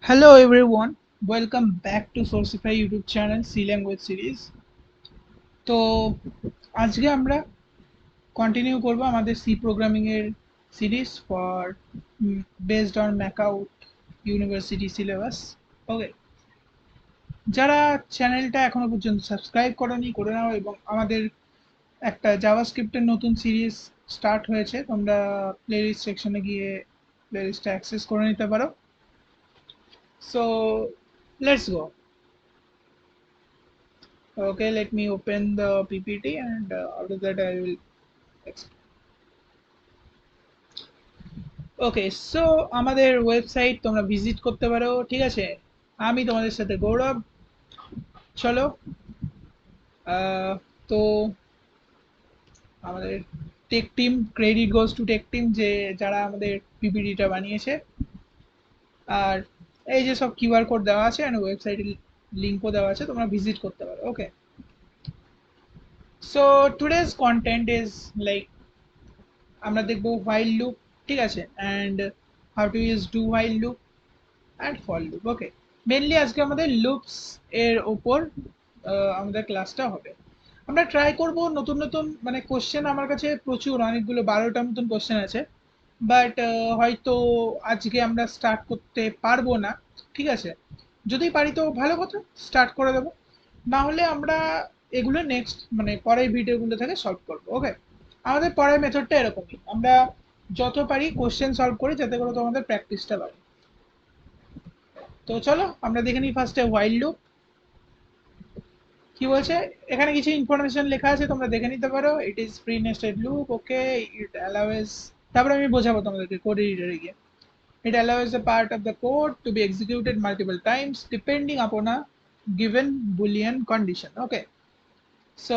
Hello everyone, welcome back to Sourcify YouTube channel C language series. তো আজকে আমরা continue করব আমাদের সি প্রোগ্রামিং এর series for based on MAKAUT university syllabus. Okay, যারা চ্যানেলটা এখনো পর্যন্ত সাবস্ক্রাইব করনি করে নাও, এবং আমাদের একটা জাভাস্ক্রিপ্টের নতুন সিরিজ স্টার্ট হয়েছে, তোমরা প্লেলিস্ট সেকশনে গিয়ে প্লেলিস্টটা অ্যাক্সেস করে নিতে পারো। So let's go. Okay, let me open the PPT and after that I will explain. Okay, so আমাদের ওয়েবসাইট তোমরা ভিজিট করতে পারো, ঠিক আছে। আমি তোমাদের সাথে গৌরব। চলো, তো আমাদের tech team, credit goes to tech team, যে যারা আমাদের পিপিটিটা বানিয়েছে। আর এই যে সব কিউআর কোড দেওয়া আছে আর ওয়েবসাইটের লিঙ্কও দেওয়া আছে, তোমরা ভিজিট করতে পারো। Okay, so today's content is like আমরা দেখবো while loop, ঠিক আছে, and how to use do while loop and for loop. Okay, mainly আজকে আমাদের লুপস এর উপর আমাদের ক্লাসটা হবে। আমরা ট্রাই করব নতুন নতুন, মানে কোশ্চেন আমার কাছে প্রচুর, অনেকগুলো 12টা মতন কোশ্চেন আছে, বাট হয়তো আজকে আমরা স্টার্ট করতে পারবো না, ঠিক আছে। যদি পারি তো ভালো কথা, স্টার্ট করে দেবো। না হলে আমরা এগুলো নেক্সট, মানে পরের ভিডিওগুলো থেকে সলভ করবো। ওকে, আমাদের পরের মেথডটা এরকমই, আমরা যত পারি কোশ্চেন সলভ করি যাতে করে তোমাদের প্র্যাকটিসটা বাড়ে। তো চলো আমরা দেখে নিই ফার্স্টে হোয়াইল লুপ কি বলছে। এখানে কিছু ইনফরমেশন লেখা আছে, তোমরা দেখে নিতে পারো। It is pre nested loop, okay. It allows, তারপরে আমি বোঝাবো তোমাদেরকে কোড এডিটরে গিয়ে। It allows a part of the code to be executed multiple times depending upon a given boolean condition. Okay, so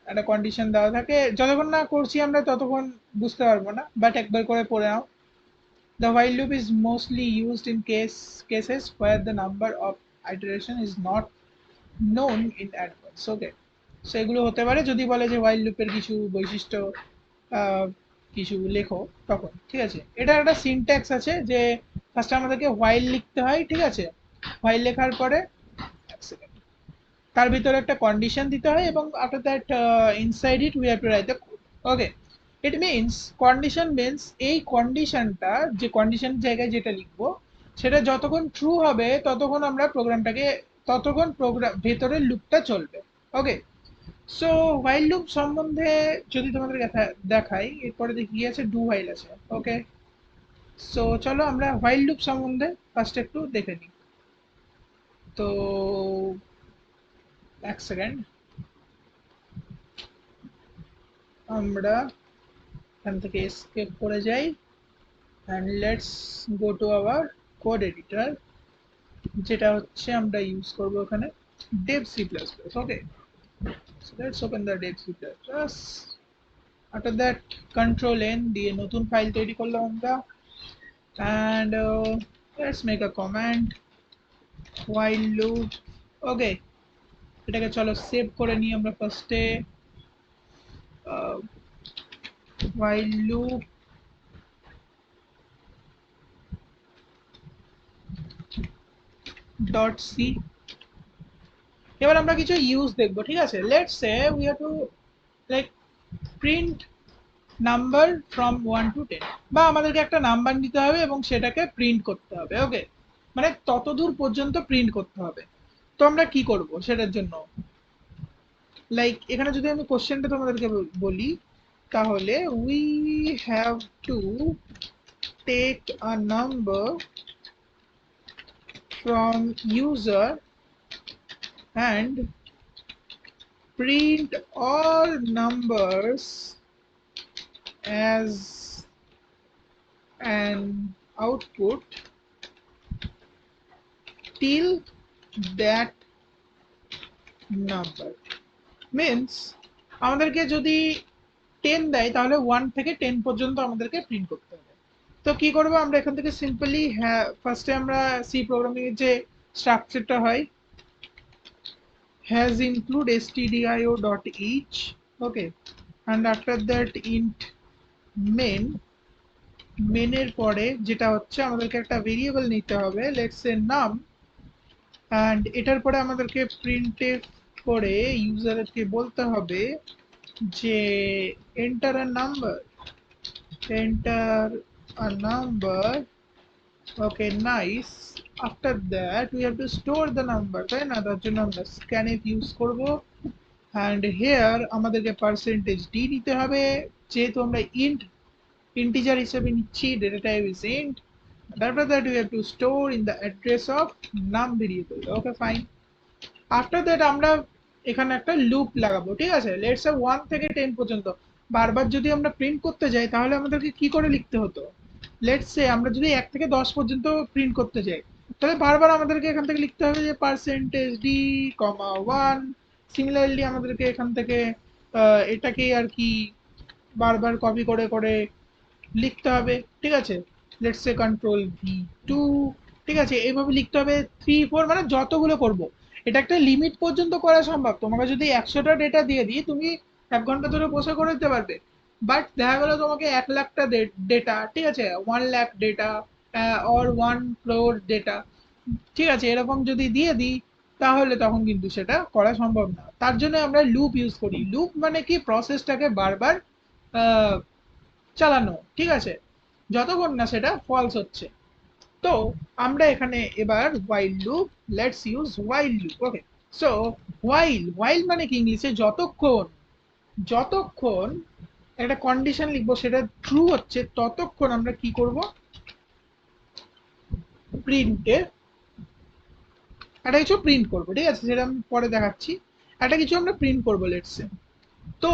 একটা কন্ডিশন দেওয়া থাকে, যতক্ষণ না করছি আমরা ততক্ষণ বুঝতে পারবো না, বাট একবার করে পড়ে নাও। The while loop is mostly used in cases where the number of iteration is not known in advance. Okay, so এগুলো হতে পারে যদি বলে যে while loop এর কিছু বৈশিষ্ট্য আহ, কিছু লেখো তখন, ঠিক আছে। এটা একটা সিনট্যাক্স আছে যে ফার্স্টে আমাদেরকে while লিখতে হয়, ঠিক আছে। while লেখার পরে এক সেকেন্ড, তার ভিতরে একটা কন্ডিশন দিতে হয়, এবং after that inside it we have two write the code. Okay, it means, condition means এই কন্ডিশনটা, যে কন্ডিশন জায়গায় যেটা লিখবো সেটা যতক্ষণ ট্রু হবে ততক্ষণ আমরা প্রোগ্রামটাকে, ততক্ষণ প্রোগ্রাম ভেতরের লুপটা চলবে। ওকে, সো while লুপ সম্বন্ধে যদি তোমাদের দেখাই, এরপরে দেখি আছে ডু while আছে। ওকে, সো চলো আমরা while লুপ সম্বন্ধে ফার্স্ট একটু দেখে নিই। তো এক সেকেন্ড, আমরা এখান থেকে এসকেপ করে যাই and let's go to our code editor, যেটা হচ্ছে আমরা ইউজ করব এখানে dev c++। Okay, so let's open the dev c++। after that control n দিয়ে নতুন ফাইল তৈরি করলাম আমরা, and let's make a command while loop। ওকে, এটাকে চলো সেভ করে নিই আমরা ফার্স্টে। while loop dot C. এবার আমরা কিছু ইউজ দেখবো, ঠিক আছে। Let's say we have to like print number from 1 to 10, বা আমাদেরকে একটা নাম্বার নিতে হবে এবং সেটাকে প্রিন্ট করতে হবে। ওকে, মানে ততদূর পর্যন্ত প্রিন্ট করতে হবে। তো আমরা কি করব সেটার জন্য, লাইক এখানে যদি আমি কোশ্চেনটা তোমাদেরকে বলি, তাহলে we have to take a number from user and print all numbers as an output till that number। means আমাদেরকে যদি 10 দেয় তাহলে 1 থেকে 10 পর্যন্ত আমাদেরকে প্রিন্ট করতে হবে। তো কি করব আমরা এখান থেকে সিম্পলি, হ্যাঁ, ফার্স্টে আমরা সি প্রোগ্রামিং এর যে স্ট্রাকচারটা হয়, has include stdio dot each, okay, and after that int main, মেনের পরে যেটা হচ্ছে আমাদেরকে একটা ভেরিয়েবল নিতে হবে, লেটস সে নাম, অ্যান্ড এটার পরে আমাদেরকে প্রিন্টএফ করে ইউজারকে বলতে হবে যে enter a number, enter a number. Okay, nice. After that we have to store the number, তাই না? তার জন্য আমরা scanf ইউজ করব, and here আমাদেরকে পার্সেন্টেজ d নিতে হবে, যেহেতু আমরা integer হিসেবে নিচ্ছি, data type is int. After that we have to store in the address of num variable. Okay, fine. After that আমরা এখানে একটা লুপ লাগাবো, ঠিক আছে? লেটস সে 1 থেকে 10 পর্যন্ত বারবার যদি আমরা প্রিন্ট করতে যাই তাহলে আমাদেরকে কি করে লিখতে হতো? লেটস সে আমরা যদি 1 থেকে 10 পর্যন্ত প্রিন্ট করতে যাই তাহলে বারবার আমাদেরকে এখান থেকে লিখতে হবে যে পার্সেন্টেজ ডি কমা 1। সিমিলারলি আমাদেরকে এখান থেকে এটাকে আর কি বারবার কপি করে করে লিখতে হবে, ঠিক আছে? লেটস সে কন্ট্রোল ভি 2, ঠিক আছে? এইভাবে লিখতে হবে 3 4, মানে যতগুলো করব। এটা একটা লিমিট পর্যন্ত করা সম্ভব, তোমাকে যদি 100টা ডেটা দিয়ে দিই তুমি 1 ঘন্টা ধরে বসে করে দিতে পারবে। বাট দেখা গেলো তোমাকে 1 লাখটা ডেটা, ঠিক আছে, 1 lakh data or 1 crore data, ঠিক আছে, এরকম যদি দিয়ে দিই তাহলে তখন কিন্তু সেটা করা সম্ভব না। তার জন্য আমরা লুপ ইউজ করি। লুপ মানে কি, প্রসেসটাকে বারবার আহ, চালানো, ঠিক আছে, যতক্ষণ না সেটা ফলস হচ্ছে। তো আমরা এখানে এবার while loop, let's use while loop. Okay, so while মানে কি ইংলিশে যতক্ষণ, যতক্ষণ একটা কন্ডিশন লিখবো সেটা ট্রু হচ্ছে ততক্ষণ আমরা কি করব, প্রিন্টে একটা কিছু প্রিন্ট করব, ঠিক আছে? সেটা আমি পরে দেখাচ্ছি। একটা কিছু আমরা প্রিন্ট করব লেটস সে। তো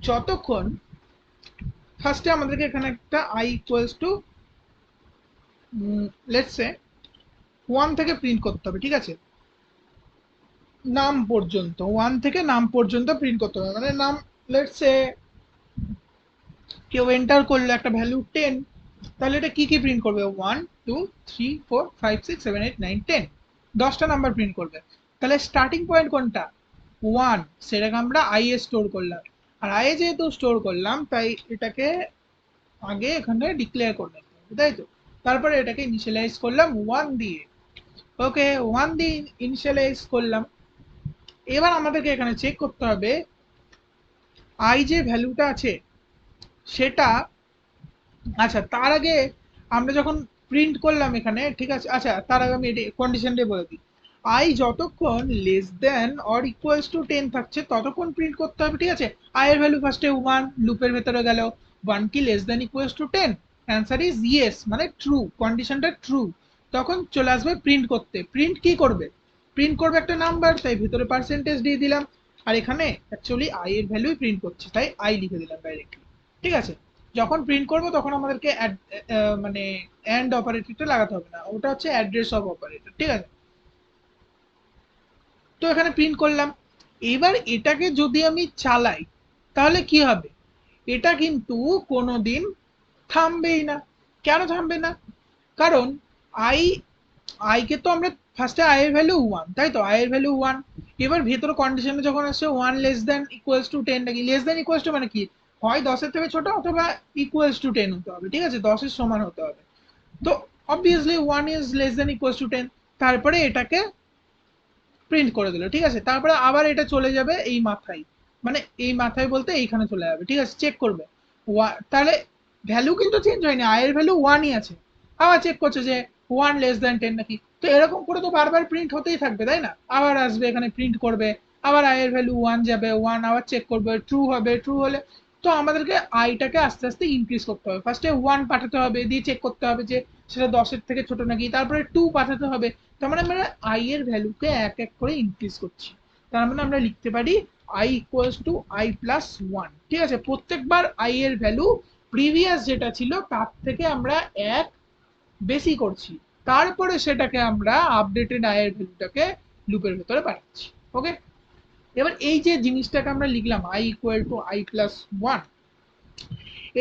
যতক্ষণ, ফার্স্টে আমাদেরকে এখানে একটা i equals to let's say 1 থেকে প্রিন্ট করতে হবে, ঠিক আছে? নাম পর্যন্ত, 1 থেকে নাম পর্যন্ত প্রিন্ট করতে হবে, মানে নাম লেটস সে কেউ এন্টার করলো একটা ভ্যালু 10, তাহলে এটা কি কি প্রিন্ট করবে? 1 2 3 4 5 6 7 8 9 10, 10টা নাম্বার প্রিন্ট করবে। তাহলে স্টার্টিং পয়েন্ট কোনটা? 1, সেটাকে আমরা i এ স্টোর করলাম। আর i এ যেহেতু স্টোর করলাম তাই এটাকে আগে এখানে ডিক্লেয়ার করলাম, তাই তো? তারপরে এটাকে ইনিশিয়ালাইজ করলাম 1 দিয়ে। ওকে, 1 দিয়ে ইনিশিয়ালাইজ করলাম। এবার আমাদেরকে এখানে চেক করতে হবে i যে ভ্যালুটা আছে সেটা, আচ্ছা তার আগে আমরা যখন প্রিন্ট করলাম এখানে, ঠিক আছে, আচ্ছা তার আগে আমি কন্ডিশনটা বলে দিই। i যতক্ষণ less than or equals to 10 থাকছে ততক্ষণ প্রিন্ট করতে হবে, ঠিক আছে? i এর ভ্যালু ফার্স্টে 1, লুপের ভেতরে গেল 1 কি less than equals to 10, answer is yes, মানে ট্রু, কন্ডিশনটা ট্রু। তখন চলে আসবে প্রিন্ট করতে। প্রিন্ট কি করবে? প্রিন্ট করবে একটা নাম্বার, তাই ভিতরে পার্সেন্টেজ দিয়ে দিলাম। আর এখানে অ্যাকচুয়ালি i এর ভ্যালুই প্রিন্ট করছে তাই i লিখে দিলাম ডাইরেক্টলি, ঠিক আছে? যখন প্রিন্ট করব তখন আমাদেরকে মানে অ্যান্ড অপারেটরটা লাগাতে হবে না, ওটা হচ্ছে অ্যাড্রেস অফ অপারেটর, ঠিক আছে? তো এখানে প্রিন্ট করলাম। এবার এটাকে যদি আমি চালাই তাহলে কি হবে? এটা কিন্তু কোনোদিন থামবেই না। কেন থামবে না? কারণ আই আই কে তো আমরা ফার্স্টে আই এর ভ্যালু 1, তাই তো? আই এর ভ্যালু 1। এবার ভেতরে কন্ডিশনে যখন আসছে 1 লেস দেন ইকুয়ালস টু 10, নাকি লেস দেন ইকুয়ালস টু মানে কি, হয় 10 এর থেকে ছোট অথবা ইকুয়ালস টু 10 হতে হবে, ঠিক আছে? 10 এর সমান হতে হবে। তো obviously 1 is less than equals to 10। তারপরে এটাকে প্রিন্ট করে দিল, ঠিক আছে? তারপরে আবার এটা চলে যাবে এই মাথায়, মানে এই মাথায় বলতে এইখানে চলে যাবে, ঠিক আছে? চেক করবে তাহলে ভ্যালু কিন্তু চেঞ্জ হয়নি, আয়ের ভ্যালু 1ই আছে। আবার চেক করছে যে 1 লেস দ্যান 10 নাকি। তো এরকম করে তো বারবার প্রিন্ট হতেই থাকবে, তাই না? আবার আসবে এখানে প্রিন্ট করবে, আবার আয়ের ভ্যালু 1 যাবে, 1 আবার চেক করবে, ট্রু হবে, ট্রু হলে তো আমাদেরকে আইটাকে আস্তে আস্তে ইনক্রিজ করতে হবে। ফার্স্টে 1 পাঠাতে হবে, দিয়ে চেক করতে হবে যে সেটা 10 এর থেকে ছোট নাকি, তারপরে 2 পাঠাতে হবে। তার মানে আমরা আই এর ভ্যালুকে এক এক করে ইনক্রিজ করছি। তার মানে আমরা লিখতে পারি I equals to I plus 1, ঠিক আছে? প্রত্যেকবার আই এর ভ্যালু প্রিভিয়াস যেটা ছিল তার থেকে আমরা এক বেশি করছি, তারপরে সেটাকে আমরা আপডেটেড আই এর ভ্যালুটাকে লুপের ভেতরে পাঠাচ্ছি। ওকে, এবার এই যে জিনিসটাকে আমরা লিখলাম I equal to I plus 1,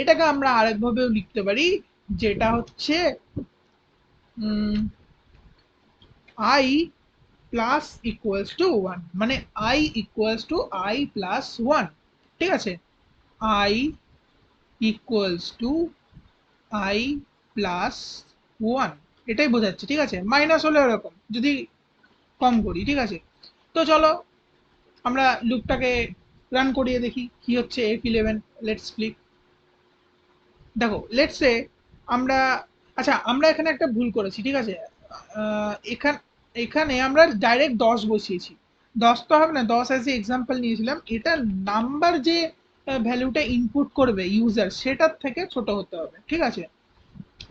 এটাকে আমরা আরেকভাবেও লিখতে পারি, যেটা হচ্ছে আই প্লাস ইকুয়ালস টু 1, মানে I equals to I plus 1, ঠিক আছে? I equals to I plus 1, এটাই বোঝাচ্ছে, ঠিক আছে। মাইনাস হলে এরকম, যদি কম করি, ঠিক আছে। তো চলো আমরা লুপটাকে রান করিয়ে দেখি কি হচ্ছে। F11 let's click. দেখো লেটস সে আমরা, আচ্ছা আমরা এখানে একটা ভুল করেছি, ঠিক আছে। এখানে এখানে আমরা ডাইরেক্ট 10 বসিয়েছি। 10 তো হবে না, 10 অ্যাজ এক্সাম্পল নিয়েছিলাম। এটা নাম্বার যে ভ্যালুটা ইনপুট করবে ইউজার, সেটার থেকে ছোট হতে হবে, ঠিক আছে।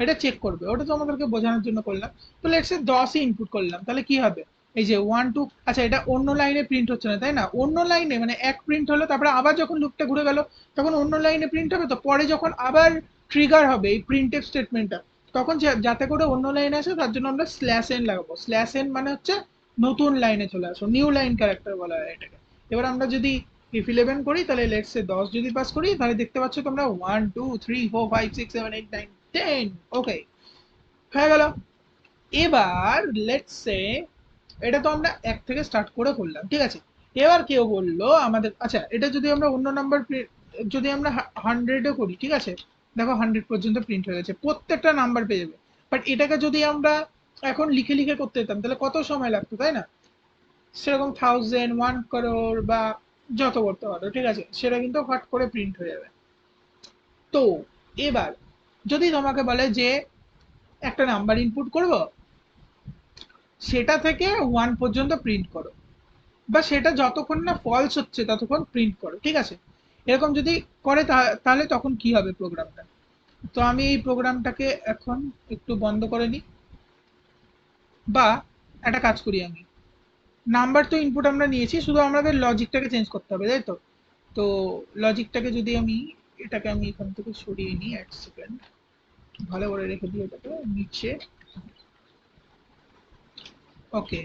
এটা চেক করবে, ওটা তো আমাদেরকে বোঝানোর জন্য করলাম। তো লেটস সে 10ই ইনপুট করলাম, তাহলে কি হবে? এই যে 1 2, আচ্ছা এটা অন্য লাইনে প্রিন্ট হচ্ছে না, তাই না? অন্য লাইনে মানে এক প্রিন্ট হলো, তারপরে আবার যখন লুপটা ঘুরে গেল তখন অন্য লাইনে প্রিন্ট হবে। তো পরে যখন আবার ট্রিগার হবে এই প্রিন্টএফ স্টেটমেন্টটা, তখন যাতে করে অন্য লাইনে আসে তার জন্য আমরা স্ল্যাশ এন লাগাবো। স্ল্যাশ এন মানে হচ্ছে নতুন লাইনে চলে আসো, নিউ লাইন ক্যারেক্টার বলা হয় এটাকে। এবার আমরা যদি F11 করি, তাহলে লেটস সে 10 যদি পাস করি, তাহলে দেখতে পাচ্ছ তোমরা 1 2 3 4 5 6 7 8 9 10। ওকে, হয়ে গেল। এবার লেটস সে এটা তো আমরা এক থেকে স্টার্ট করে করলাম, ঠিক আছে। এবার কেউ বললো আমাদের, আচ্ছা এটা যদি আমরা অন্য নাম্বার, যদি আমরা 100-এ করি, ঠিক আছে। দেখো 100 পর্যন্ত প্রিন্ট হয়ে গেছে, প্রত্যেকটা নাম্বার পেয়ে যাবে। বাট এটাকে যদি আমরা এখন লিখে লিখে করতে যেতাম তাহলে কত সময় লাগতো, তাই না? সেরকম 1000 1 crore বা যত করতে পারো, ঠিক আছে, সেটা কিন্তু হট করে প্রিন্ট হয়ে যাবে। তো এবার যদি তোমাকে বলে যে একটা নাম্বার ইনপুট করব, সেটা থেকে 1 পর্যন্ত প্রিন্ট করো, বা সেটা যতক্ষণ না ফলস হচ্ছে ততক্ষণ প্রিন্ট করো, ঠিক আছে। এরকম যদি করে তাহলে তখন কি হবে প্রোগ্রামটা? তো আমি এই প্রোগ্রামটাকে এখন একটু বন্ধ করে নিই, বা একটা কাজ করি আমি। নাম্বার তো ইনপুট আমরা নিয়েছি, শুধু আমাদের লজিকটাকে চেঞ্জ করতে হবে, তাই তো। তো লজিকটাকে যদি আমি, এটাকে আমি এখান থেকে সরিয়ে নিই, 1 সেকেন্ড, ভালো করে রেখে দিই এটাকে নিচে। ওকে,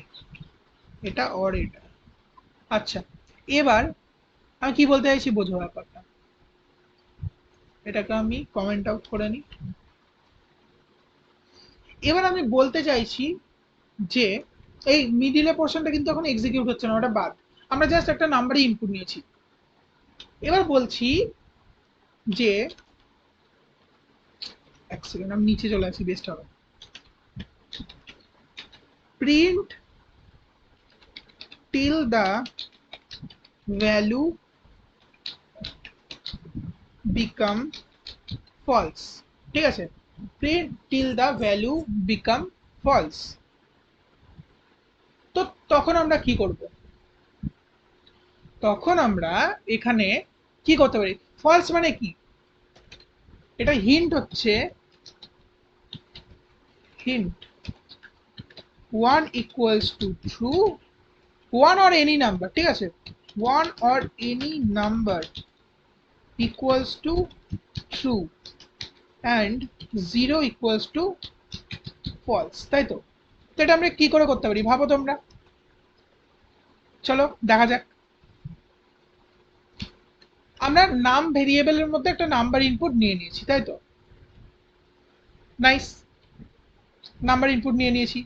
এটা অর এটা, আচ্ছা। এবার আমি কি বলতে চাইছি বোঝো ব্যাপারটা। এটাকে আমি কমেন্ট আউট করে নিই। এবার আমি বলতে চাইছি যে এই মিডিলে পোর্শনটা কিন্তু এখন এক্সিকিউট হচ্ছে না, ওটা বাদ। আমরা জাস্ট একটা নাম্বারই ইনপুট নিয়েছি। এবার বলছি যে, এক সেকেন্ড আমি নিচে চলে আসি, বেস্ট হবে। Print till the value become false, ঠিক আছে। Print till the value become false. তো তখন আমরা কি করব? তখন আমরা এখানে কি করতে পারি? ফলস মানে কি? এটা হিন্ট হচ্ছে, hint 1 equals to true, 1 or any number, ঠিক আছে। 1 or any number equals to true and 0 equals to false, তাই তো। তো এটা আমরা কি করে করতে পারি ভাবো তোমরা, চলো দেখা যাক। আমরা নাম ভেরিয়েবলের মধ্যে একটা নাম্বার ইনপুট নিয়ে নিয়েছি, তাই তো। নাইস, নাম্বার ইনপুট নিয়ে নিয়েছি।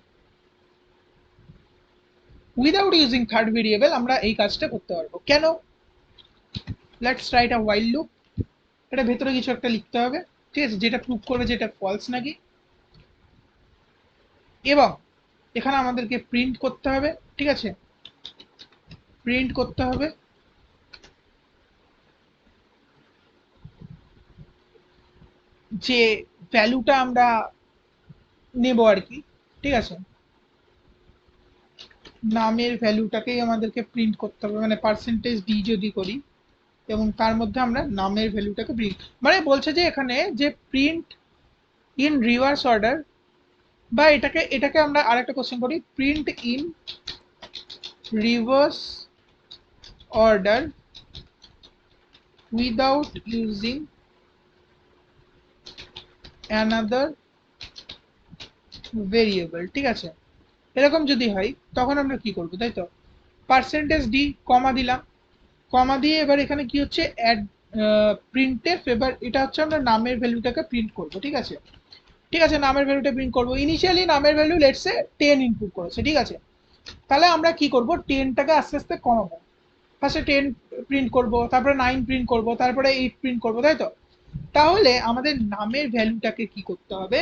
উইদাউট ইউজিং থার্ড ভেরিয়েবল আমরা এই কাজটা করতে পারবো, কেন? Let's write a while loop. এটা ভেতরে কিছু একটা লিখতে হবে, ঠিক আছে, যেটা প্রুভ করবে যেটা ফলস নাকি। এবং এখানে আমাদেরকে প্রিন্ট করতে হবে, ঠিক আছে। প্রিন্ট করতে হবে যে ভ্যালুটা আমরা নেব আর কি, ঠিক আছে। নামের ভ্যালুটাকেই আমাদেরকে প্রিন্ট করতে হবে, মানে %d যদি করি এবং তার মধ্যে আমরা নামের ভ্যালুটাকে প্রিন্ট, মানে বলছে যে এখানে যে প্রিন্ট ইন রিভার্স অর্ডার, বা এটাকে এটাকে আমরা আরেকটা কোশ্চেন করি, print in reverse order without using another variable, ঠিক আছে। এরকম যদি হয় তখন আমরা কি করবো, তাই তো। %d কমা দিলাম, কমা দিয়ে এবার এখানে কি হচ্ছে অ্যাড প্রিন্টএফ। এবার এটা হচ্ছে আমরা নামের ভ্যালুটাকে প্রিন্ট করব, ঠিক আছে। ঠিক আছে, নামের ভ্যালুটা প্রিন্ট করব। ইনিশিয়ালি নামের ভ্যালু লেটস সে 10 ইনপুট করেছে, ঠিক আছে। তাহলে আমরা কি করব, 10টাকে আস্তে আস্তে কমাবো। ফার্স্টে 10 প্রিন্ট করব, তারপরে 9 প্রিন্ট করব, তারপরে 8 প্রিন্ট করব, তাই তো। তাহলে আমাদের নামের ভ্যালুটাকে কি করতে হবে,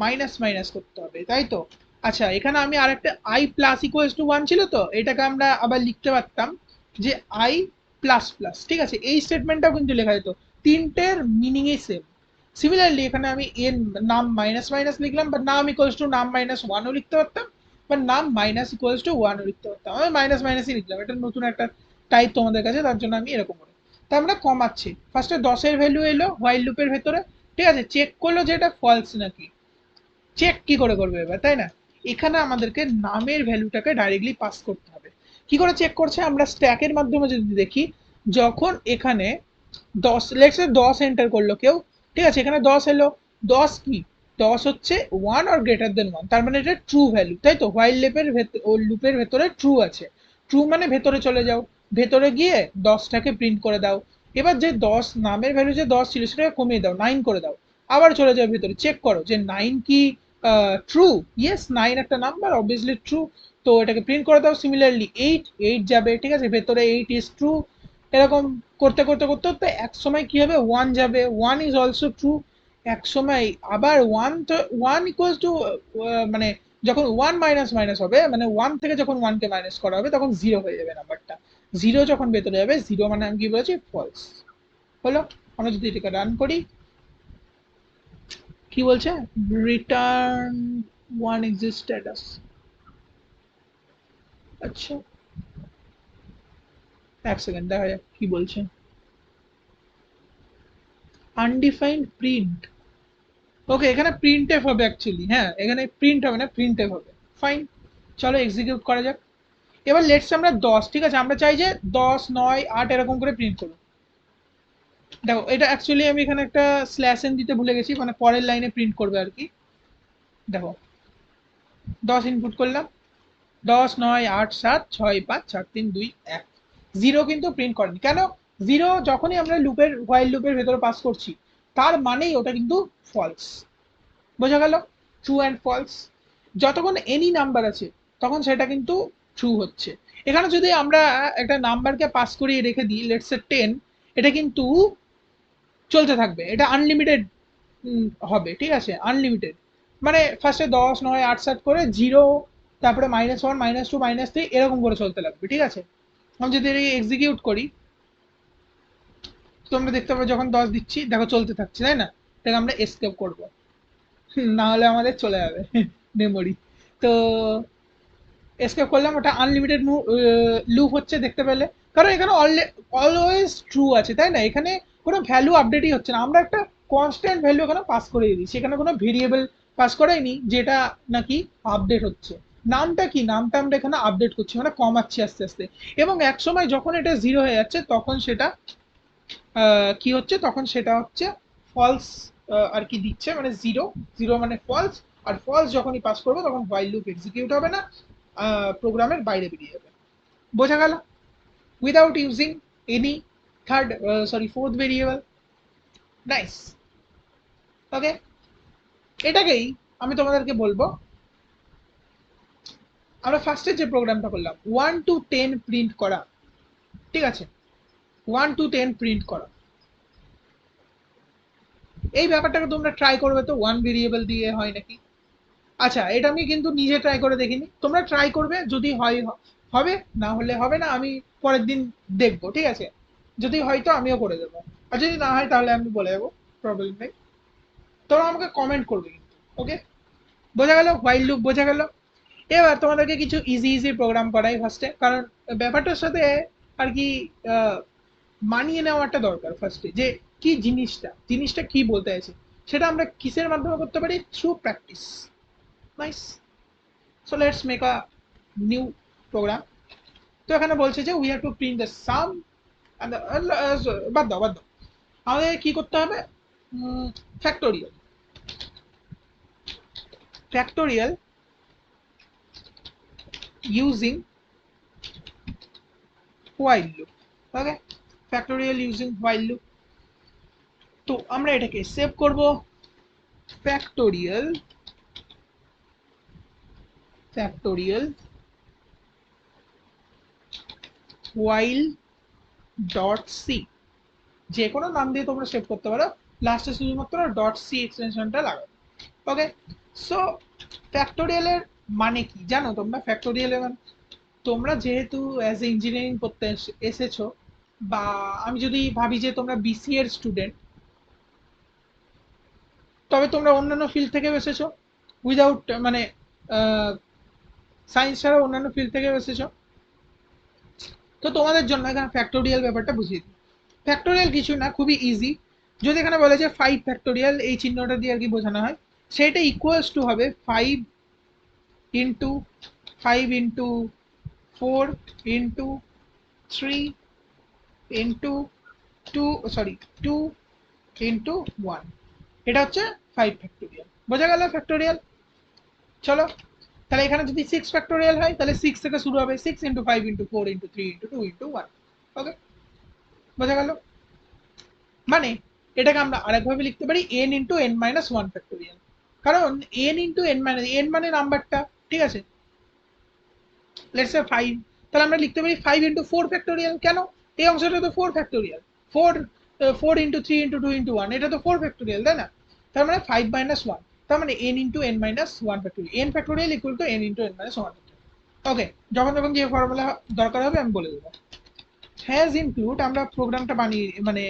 মাইনাস মাইনাস করতে হবে, তাই তো? আচ্ছা, এখানে আমি আরেকটা I plus equals to one ছিল, তো এটাকে আমরা আবার লিখতে পারতাম যে আই প্লাস প্লাস, ঠিক আছে? এই স্টেটমেন্টটাও কিন্তু লেখা যেত, তিনটের মিনিংই সেম। সিমিলারলি এখানে আমি এর নাম মাইনাস মাইনাস লিখলাম, বা নাম ইকুয়ালস টু নাম মাইনাস ওয়ানও লিখতে পারতাম, বা নাম মাইনাস ইকুয়ালস টু ওয়ানও লিখতে পারতাম। আমি মাইনাস মাইনাসই লিখলাম, এটা নতুন একটা টাইপ তোমাদের কাছে, তার জন্য আমি এরকম করি। তা আমরা কমাচ্ছি, ফার্স্টে 10-এর ভ্যালু এলো হোয়াইল লুপের ভেতরে, ঠিক আছে? চেক করলো যে এটা ফলস নাকি। চেক কি করে করবে এবার, তাই না? এখানে আমাদেরকে নামের ভ্যালুটাকে ডাইরেক্টলি পাস করতে হবে। কি করে চেক করছে, আমরা স্ট্যাকের মাধ্যমে যদি দেখি, যখন এখানে 10, লেটস সে 10 এন্টার করলো কেউ, ঠিক আছে? এখানে 10 এলো, 10 কি, 10 হচ্ছে 1 অর গ্রেটার দেন 1, তার মানে এটা ট্রু ভ্যালু, তাই তো? হোয়াইল লুপের ভেতরে ট্রু আছে। ট্রু মানে ভেতরে চলে যাও, ভেতরে গিয়ে 10টাকে প্রিন্ট করে দাও। এবার যে 10 নামের ভ্যালু যে 10 ছিল সেটাকে কমিয়ে দাও, 9 করে দাও। আবার চলে যাও ভেতরে, চেক করো যে 9 কি ট্রু। ইয়েস, 9 একটা নাম্বার, অবভিয়াসলি ট্রু। তো এটাকে প্রিন্ট করে দাও। সিমিলারলি 8, 8 যাবে, ঠিক আছে? ভেতরে 8 ইজ ট্রু। এরকম করতে করতে করতে করতে এক সময় কি হবে, 1 যাবে, 1 ইজ অলসো ট্রু। এক সময় আবার 1, তো 1 ইকুয়ালস টু, মানে যখন 1 মাইনাস মাইনাস হবে, মানে 1 থেকে যখন 1 কে মাইনাস করা হবে তখন 0 হয়ে যাবে নাম্বারটা। 0 যখন ভেতরে যাবে, 0 মানে আমি কি বলেছি, ফলস। হলো? আমরা যদি এটাকে রান করি, কি বলছে, রিটার্ন ওয়ান এক্সিস্ট স্ট্যাটাস। আচ্ছা, এক সেকেন্ড দেখা যাক কি বলছে। আনডিফাইন্ড প্রিন্ট, ওকে, এখানে প্রিন্ট এফ হবে অ্যাকচুয়ালি, হ্যাঁ এখানে প্রিন্ট হবে না, প্রিন্ট এফ হবে। ফাইন, চলো এক্সিকিউট করা যাক। এবার লেটস আমরা 10, ঠিক আছে, আমরা চাই যে 10, 9, 8 এরকম করে প্রিন্ট করুন। দেখো, এটা অ্যাকচুয়ালি আমি এখানে একটা স্ল্যাশ এন দিতে ভুলে গেছি, মানে পরের লাইনে প্রিন্ট করবে আর কি। দেখো, 10 ইনপুট করলাম, 10, 9, 8, 7, 6, 5, 4, 3, 2, 1। 0 কিন্তু প্রিন্ট করেনি কেন? 0 যখনই আমরা হোয়াইল লুপের ভেতরে পাস করছি, তার মানেই ওটা কিন্তু ফলস। বোঝা গেল? True and false. যতক্ষণ এনি নাম্বার আছে তখন সেটা কিন্তু ট্রু হচ্ছে। এখানে যদি আমরা একটা নাম্বারকে পাস করিয়ে রেখে দিই, লেটস সে 10, এটা কিন্তু চলতে থাকবে, এটা আনলিমিটেড হবে, ঠিক আছে? আনলিমিটেড, মানে ফার্স্টে 10, 9, 8, 7 করে 0, তারপরে -1, -2, -3 এরকম করে চলতে লাগবে, ঠিক আছে? আমি যদি এটাকে এক্সিকিউট করি, তোমরা দেখতে পাবে যখন 10 দিচ্ছি, দেখো চলতে থাকছে, তাই না? এটাকে আমরা এসকেপ করবো, না হলে আমাদের চলে যাবে মেমোরি। তো এসকেপ করলাম, ওটা আনলিমিটেড লুপ হচ্ছে দেখতে পেলে, কারণ এখানে অলওয়েজ ট্রু আছে, তাই না? এখানে কোনো ভ্যালু আপডেটই হচ্ছে না, আমরা একটা কনস্ট্যান্ট ভ্যালু এখানে পাস করে দিচ্ছি, এখানে কোনো ভেরিয়েবল পাস করাইনি যেটা নাকি আপডেট হচ্ছে। নামটা কি, নামটা আমরা এখানে আপডেট করছি, মানে কমাচ্ছি আস্তে আস্তে। এবং এক সময় যখন এটা 0 হয়ে যাচ্ছে তখন সেটা কি হচ্ছে, তখন সেটা হচ্ছে ফলস আর কি দিচ্ছে, মানে 0, 0 মানে ফলস। আর ফলস যখনই পাস করবে তখন হোয়াইল লুপ এক্সিকিউট হবে না, প্রোগ্রামের বাইরে বেরিয়ে যাবে। বোঝা গেল? Without using any fourth variable. Nice. Okay, এটাকেই আমি তোমাদেরকে বলবো, আমরা ফার্স্টে যে প্রোগ্রামটা করলাম 1 to 10 প্রিন্ট করা, ঠিক আছে? 1 to 10 প্রিন্ট করা, এই ব্যাপারটাকে তোমরা ট্রাই করবে তো, ওয়ান ভেরিয়েবল দিয়ে হয় নাকি। আচ্ছা, এটা আমি কিন্তু নিজে ট্রাই করে দেখিনি, তোমরা ট্রাই করবে, যদি হয় হবে, না হলে হবে না, আমি পরের দিন দেখবো, ঠিক আছে? যদি হয়তো আমিও করে দেবো, আর যদি না হয় তাহলে আমি বলে দেবো, প্রবলেম নেই। তোমরা আমাকে কমেন্ট করবে কিন্তু। ওকে, বোঝা গেল? হোয়াইল লুপ বোঝা গেল। এবার তোমাদেরকে কিছু ইজি ইজি প্রোগ্রাম করাই ফার্স্টে, কারণ ব্যাপারটার সাথে আর কি আহ, মানিয়ে নেওয়াটা দরকার ফার্স্টে, যে কি জিনিসটা জিনিসটা কি বলতে আছে, সেটা আমরা কিসের মাধ্যমে করতে পারি, through practice. Nice. So let's make a new program. তো এখানে বলছে যে we have to print the sum, বাদ দাও বাদ দাও, আমাদের কি করতে হবে, factorial, factorial using while loop। Okay, factorial using while loop। তো আমরা এটাকে সেভ করব, factorial factorial while dot C, যে কোনো নাম দিয়ে তোমরা সেভ করতে পারো, লাস্টে শুধুমাত্র ডট সি এক্সটেনশনটা লাগাবে। ওকে, সো ফ্যাক্টোরিয়ালের মানে কি জানো তোমরা? ফ্যাক্টোরিয়ালের মানে তোমরা যেহেতু অ্যাজ এ ইঞ্জিনিয়ারিং করতে এসেছো, বা আমি যদি ভাবি যে তোমরা বিসি এর স্টুডেন্ট, তবে তোমরা অন্যান্য ফিল্ড থেকে এসেছো, উইদাউট মানে সায়েন্স ছাড়া অন্যান্য ফিল্ড থেকে এসেছো, তো তোমাদের জন্য এখানে ফ্যাক্টোরিয়াল ব্যাপারটা বুঝিয়ে দিই। ফ্যাক্টোরিয়াল কিছু না, খুবই ইজি। যদি এখানে বলে যে 5 ফ্যাক্টোরিয়াল, এই চিহ্নটা দিয়ে আর কি বোঝানো হয়, সেটা ইকুয়ালস টু হবে 5 into 5 into 4 into 3 into 2, sorry 2 into 1। এটা হচ্ছে 5 ফ্যাক্টোরিয়াল। বোঝা গেল ফ্যাক্টোরিয়াল? চলো, তাহলে এখানে যদি 6 ফ্যাক্টোরিয়াল হয় তাহলে 6 থেকে শুরু হবে, 6 into 5 into 4 into 3 into 2 into 1। ওকে, বোঝা গেল? মানে এটাকে আমরা আরেকভাবে লিখতে পারি n into n minus one factorial. কারণ n into n minus n মানে নাম্বারটা, ঠিক আছে, লেটস সে 5, তাহলে আমরা লিখতে পারি 5 ইন্টু 4 ফ্যাক্টোরিয়াল। কেন? এই অংশটা তো 4 ফ্যাক্টোরিয়াল। 4 4 ইন্টু 3 ইন্টু 2 ইন্টু 1, এটা তো 4 ফ্যাক্টোরিয়াল, তাই না? তার মানে 5 মাইনাস 1, তার মানে n into n minus 1 factorial, n factorial equal to n into n minus 1 factorial. Okay, যখন যখন যে ফর্মুলা দরকার হবে আমি বলে দেবো। হ্যাজ ইনক্লুড, আমরা প্রোগ্রামটা বানিয়ে মানে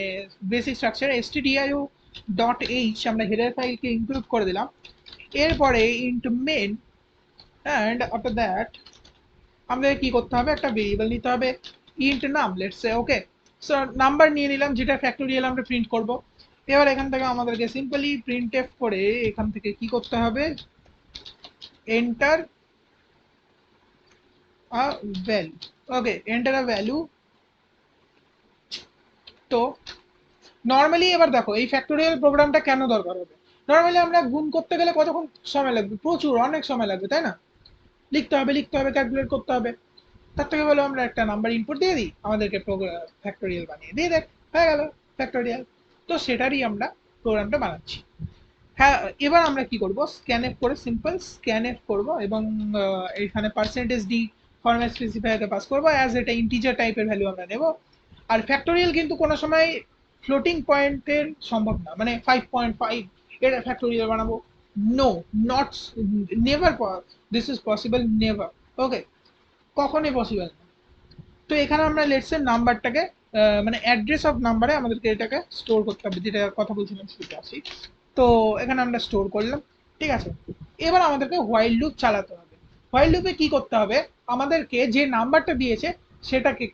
basic structure stdio dot H আমরা হেডার ফাইলকে ইনক্লুড করে দিলাম। এরপরে int main, and after that আমাদের কি করতে হবে, একটা ভেরিয়েবল নিতে হবে ইন্ট নাম, let's say. Okay, so number নিয়ে নিলাম, যেটা ফ্যাক্টোরিয়াল আমরা প্রিন্ট করব। এবার এখান থেকে আমাদেরকে সিম্পলি প্রিন্ট এফ করে এখান থেকে কি করতে হবে, এন্টার আ ভ্যালু। ওকে, এন্টার আ ভ্যালু। তো নর্মালি এবার দেখো এই ফ্যাক্টোরিয়াল প্রোগ্রামটা কেন দরকার হবে। নর্মালি আমরা গুণ করতে গেলে কতক্ষণ সময় লাগবে, প্রচুর অনেক সময় লাগবে, তাই না? লিখতে হবে, লিখতে হবে, ক্যালকুলেট করতে হবে। তার থেকে বলো আমরা একটা নাম্বার ইনপুট দিয়ে দিই, আমাদেরকে ফ্যাক্টোরিয়াল বানিয়ে দিয়ে দেখ, হয়ে গেল ফ্যাক্টোরিয়াল। তো সেটারই আমরা প্রোগ্রামটা বানাচ্ছি। হ্যাঁ, এবার আমরা কি করব, স্ক্যানএফ করে সিম্পল স্ক্যানএফ করব, এবং এখানে পার্সেন্টেজ ডি ফরম্যাট স্পেসিফায়ারকে পাস করব, অ্যাজ এটা ইন্টিজার টাইপের ভ্যালু আমরা নেব। আর ফ্যাক্টোরিয়াল কিন্তু কোনো সময় ফ্লোটিং পয়েন্টের সম্ভব না, মানে 5.5 এটা ফ্যাক্টোরিয়াল বানাবো, no, not, never, this is possible, never. Okay, কখনোই পসিবল না। তো এখানে আমরা লেটস এর নাম্বারটাকে মানে অ্যাড্রেস অফ নাম্বারে আমাদেরকে এটাকে স্টোর করতে হবে, যেটা কথা বলছিলাম সেটা আসি। তো এখানে আমরা স্টোর করলাম, ঠিক আছে। এবার আমাদেরকে হোয়াইল লুপ চালাতে হবে। হোয়াইল লুপে কি করতে হবে, আমাদেরকে যে নাম্বারটা দিয়েছে সেটাকে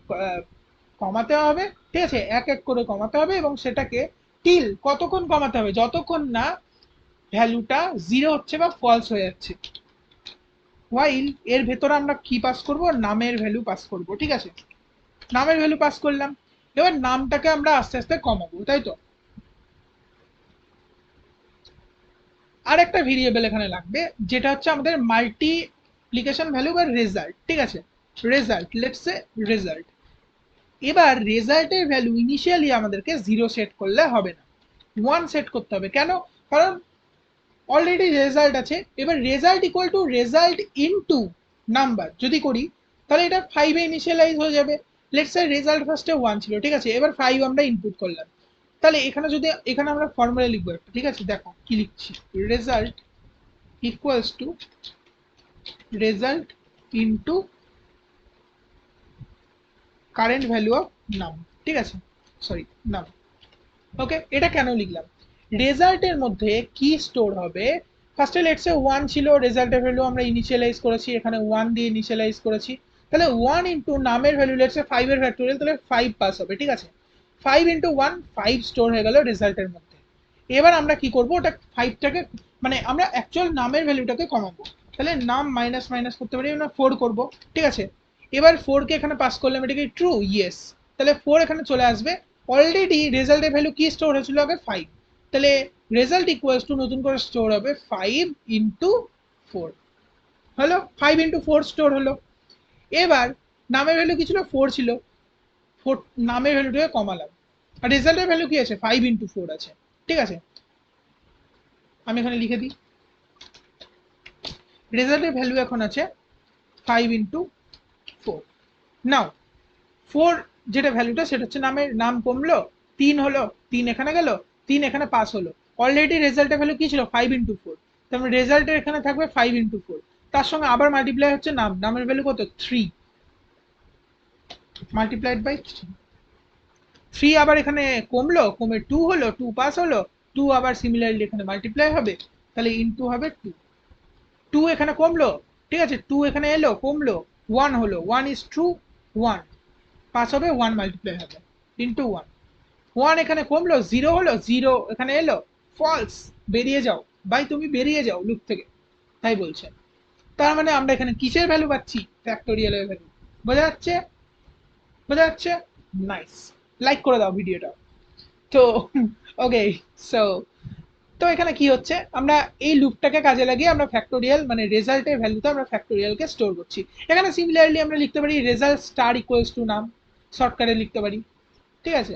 কমাতে হবে, ঠিক আছে, এক এক করে কমাতে হবে, এবং সেটাকে টিল কতক্ষণ কমাতে হবে, যতক্ষণ না ভ্যালুটা জিরো হচ্ছে বা ফলস হয়ে যাচ্ছে। হোয়াইল এর ভেতরে আমরা কি পাস করব, নামের ভ্যালু পাস করব, ঠিক আছে। নামের ভ্যালু পাস করলাম, এবার নামটাকে আমরা আস্তে আস্তে কমাবো, তাই তো। আর একটা ভেরিয়েবল এখানে লাগবে, যেটা হচ্ছে আমাদের মাল্টিপ্লিকেশন ভ্যালু বা রেজাল্ট, ঠিক আছে। Result, let's say result. এবার রেজাল্টের ভ্যালু ইনিশিয়ালি আমাদেরকে জিরো সেট করলে হবে না, ওয়ান সেট করতে হবে। কেন? কারণ অলরেডি রেজাল্ট আছে। এবার result equal to result into number যদি করি, তাহলে এটা 5 এ ইনিশিয়ালাইজ হয়ে যাবে। লেটস সে রেজাল্ট ফার্স্টে 1 ছিল, ঠিক আছে, এবার 5 আমরা ইনপুট করলাম। তাহলে এখানে যদি এখানে আমরা ফর্মুলা লিখবো একটা, ঠিক আছে, দেখো কি লিখছি, result equals to result into current value of নাম, ঠিক আছে, সরি নাম। ওকে, এটা কেন লিখলাম, রেজাল্টের মধ্যে কি স্টোর হবে, ফার্স্টে লেটস সে 1 ছিল, রেজাল্টের ভ্যালু আমরা ইনিশিয়ালাইজ করেছি, এখানে 1 দিয়ে ইনিশিয়ালাইজ করেছি, তাহলে 1 ইনটু নামের ভ্যালু লেটস সে 5 এর ফ্যাক্টোরিয়াল, তাহলে 5 পাস হবে, ঠিক আছে। 5 ইনটু 1, 5 স্টোর হয়ে গেল রেজাল্টের মধ্যে। এবার আমরা কি করব, ওটা 5টাকে মানে আমরা অ্যাকচুয়াল নামের ভ্যালুটাকে কমাবো, তাহলে নাম মাইনাস মাইনাস করতে পারি আমরা 4 করব, ঠিক আছে। এবার 4 কে এখানে পাস করলাম, এটা কি ট্রু, ইয়েস, তাহলে 4 এখানে চলে আসবে। অলরেডি রেজাল্টের ভ্যালু কি স্টোর হয়েছিল আগে, 5, তাহলে রেজাল্ট ইকুয়ালস টু নতুন করে স্টোর হবে 5 ইন্টু 4, হলো 5 ইন্টু 4 স্টোর হলো। এবার নামের ভ্যালু কি ছিল, 4 ছিল, 4 নামের ভ্যালুটাকে কমালাম, আর রেজাল্টের ভ্যালু কি আছে, 5 ইন্টু 4 আছে, ঠিক আছে। আমি এখানে লিখে দিই, রেজাল্টের ভ্যালু এখন আছে 5 ইন্টু 4। নাও 4 যেটা ভ্যালুটা সেটা হচ্ছে নামের, নাম কমলো, 3 হলো, 3 এখানে গেল, 3 এখানে পাস হলো। অলরেডি রেজাল্টের ভ্যালু কি ছিল 5 × 4, তার মানে রেজাল্টের এখানে থাকবে 5 × 4, তার সঙ্গে আবার মাল্টিপ্লাই হচ্ছে নামের ভ্যালু কত 3 মাল্টিপ্লাইড বাই 3 আবার এখানে কমলো, কমে 2 হলো, 2 পাস হলো, 2 আবার সিমিলারলি এখানে মাল্টিপ্লাই হবে, তাহলে ইনটু হবে 2, 2 এখানে কমলো, ঠিক আছে, 2 এখানে এলো কমলো, 1 হলো, 1 ইজ ট্রু, 1 পাস হবে, 1 মাল্টিপ্লাই হবে ইনটু 1, 1 এখানে কমলো, 0 হলো, 0 এখানে এলো, ফলস, বেরিয়ে যাও ভাই, তুমি বেরিয়ে যাও লুপ থেকে, তাই বলছে। তার মানে আমরা এখানে কিসের ভ্যালু পাচ্ছি, ফ্যাক্টোরিয়ালের ভ্যালু। বোঝা যাচ্ছে, বোঝা যাচ্ছে, নাইস, লাইক করে দাও ভিডিওটা। তো ওকে, সো তো এখানে কি হচ্ছে, আমরা এই লুপটাকে কাজে লাগিয়ে আমরা ফ্যাক্টোরিয়াল মানে রেজাল্টের ভ্যালুতে আমরা ফ্যাক্টোরিয়ালকে স্টোর করছি। এখানে সিমিলারলি আমরা লিখতে পারি রেজাল্ট স্টার ইকুয়ালস টু নাম, শর্টকাটে লিখতে পারি, ঠিক আছে,